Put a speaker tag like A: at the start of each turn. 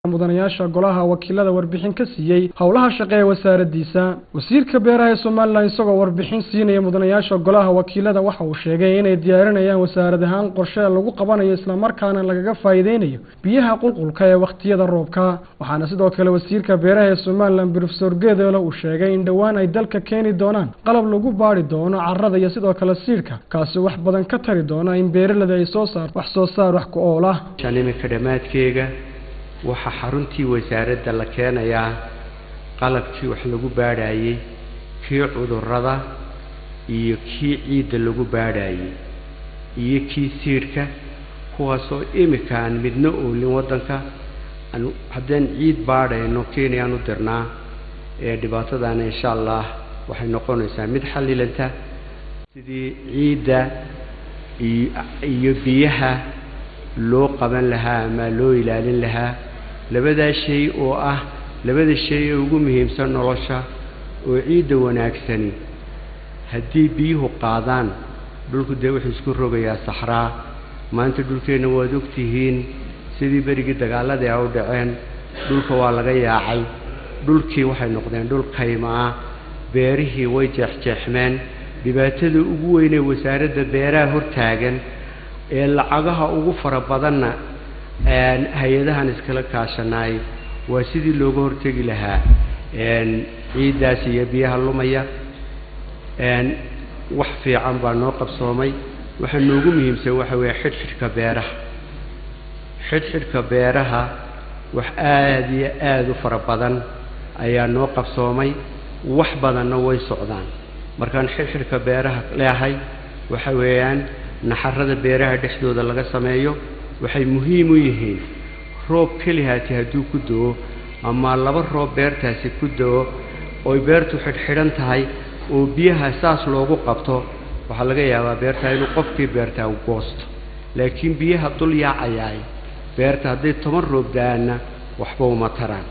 A: mudanayaasha golaha wakiilada warbixin ka siiyay howlaha shaqo ee wasaaraddiisa wasiirka beeraha ee Soomaaliland isagoo warbixin siinaya mudanayaasha golaha wakiilada waxa uu sheegay inay diyaarinayaan wasaarad ahaan qorshe lagu qabanayo isla markaana lagaga faa'iideynayo biyaha qulqulka ee waqtiyada roobka waxaana sidoo kale wasiirka beeraha ee Soomaaliland Professor Geedole uu sheegay in dhawaan ay dalka keeni doonaan qalab lagu baari doono carrada iyo sidoo kale siirka kaasi wax badan ka tari doona in beeralada ay soo saar wax ku ool ah
B: ka dhamaadkeega waxa xaruntii wasaaradda la keenayaa qalabkii wax lagu baadhayay kii cudurrada iyo kii ciidda lagu baadhayay iyo kii siirka kuwaasoo imika aan midna oolin wadanka haddaan ciid baadhayno keenayaan u dirnaa ee dhibaatadaana insha Allah waxay noqonaysaa mid xalilanta sidii ciidda iyo biyaha loo qaban lahaa ama loo ilaalin lahaa labada shay oo ah labada shay ugu muhiimsan nolosha oo ciidda wanaagsan haddii biyuhu qaadaan dhulku de wuxuu isku rogayaa saxraa maanta dhulkeena waad ogtihiin sidii berigi dagaalada ay u dhaceen dhulka waa laga yaacay dhulkii waxay noqdeen dhul kayma beerihii way jeexjeexmeen dhibaatada ugu weyn ee wasaaradda beeraha hortaagan ee lacagaha ugu fara badanna hay'adahan iskala kaashanay waa sidii looga hortagi lahaa ciidaas iyo biyaha lumaya wax fiican baa noo qabsoomay waxa noogu muhiimsan waxa weeye xidhxidhka beeraha wax aad iyo aad u fara badan ayaa noo qabsoomay wax badanna way socdaan markaan xidhxidhka beeraha leeyahay waxa weeyaan naxarada beeraha dhexdooda laga sameeyo waxay muhiim u yihiin roob kaliyaati hadduu ku doo ama laba roob beertaasi ku doo oo beertu xidhxidhan tahay oo biyaha saas loogu qabto waxa laga yaabaa beerta inuu qofkii beerta u goosto laakiin biyaha dul yaacayay beerta haddii 10 roob daana waxba uma taraan